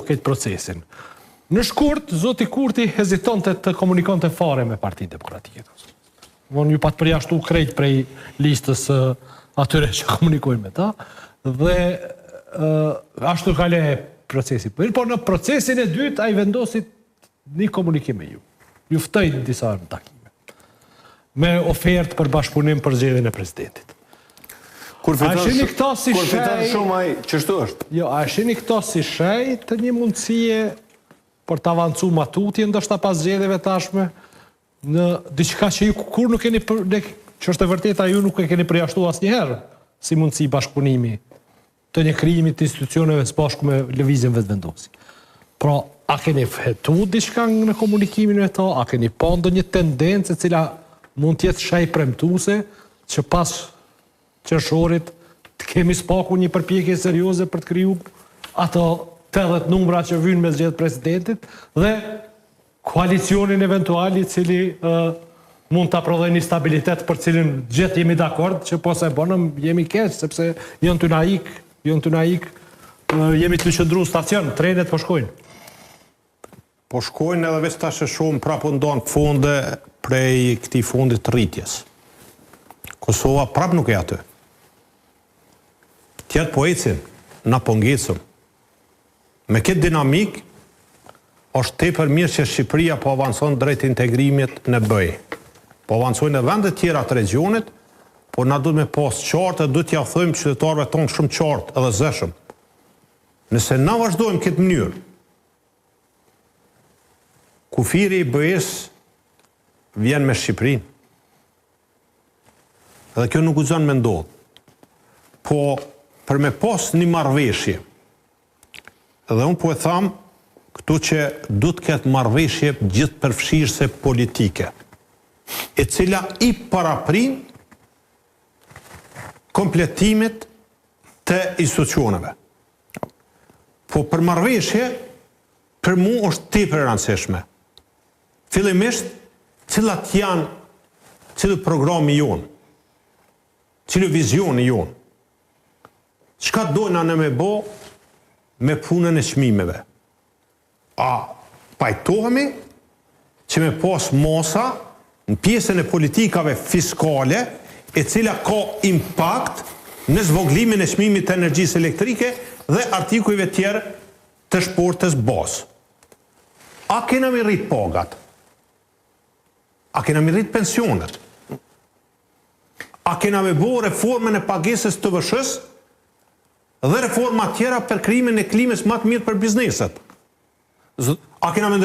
këtë procesin. Në shkurt, zoti Kurti hezitonte të komunikonte fare me Partinë Demokratike. Von ju pat përjashtu krejt prej listës atyre që komunikojnë me ta, dhe ashtu kale procesi. Por në procesin e dytë, a i vendosit një komunikim me ju. Ju ftoj në disa në takime. Me ofertë për bashkëpunim për zgjedhjen e presidentit. Kur fiton shumë ai, ç'është është? Jo, a shihni këto si shej të një mundësie për të avancu matutje, ndoshta pas zgjedhjeve tashme, në diçka që ju kur nuk keni që është e vërteta, ju nuk e keni përjashtuar asnjëherë si mundësi bashkëpunimi të një krijimi të institucioneve së bashku me lëvizjen vetvendosi. Pra, a keni hetu diçka në komunikimin me ta, a keni pa ndonjë tendencë e cila mund të jetë shej premtuese që pas qershorit të kemi spaku një përpjekje serioze për të kriju ato 80 numra që vynë me zgjedhjet presidentit dhe koalicionin eventuali cili mund të aprodhoj një stabilitet për cilin gjithë jemi dakord që po se bonëm jemi keq, sepse jënë të na ik, jemi të qëndru stacion, trenet po shkojnë. Po shkojnë edhe veç tash e shumë prapë ndonë fonde prej këtij fondit të rritjes. Kosova prapë nuk e aty. Tjetë po ecin, na po ngecëm. Me këtë dinamik, është tepër mirë që Shqipëria po avancon drejt integrimit në BE. Po avancojnë në vendet tjera të regionit, por na duhet me pas qartë, duhet t'ja thojmë qytetarëve tonë shumë qartë edhe zëshëm. Nëse na vazhdojmë këtë mënyrë, kufiri i BE-s vjen me Shqipërinë. Edhe kjo nuk guxon me ndodhë. Po, për me pas një marrëveshje, edhe unë po e thamë, këtu që du të ketë marrëveshje gjithë përfshirëse politike, e cila i paraprin kompletimit të institucioneve. Po për marrëveshje, për mu është tepër e rëndësishme. Fillimisht, cilat janë, cilë programi jonë, cilë vizioni jonë, çka dojna në me bo me punën e çmimeve. A pajtohemi që me pas masa në pjesën e politikave fiskale e cila ka impact në zvoglimin e çmimit të energjisë elektrike dhe artikujve tjerë të shportës bazë. A kena mi rrit pagat? A kena mi rrit pensionet? A kena me bo reformën e pagesës të TVSH-s dhe reforma tjera për krijimin e klimës më të mirë për bizneset? A kena me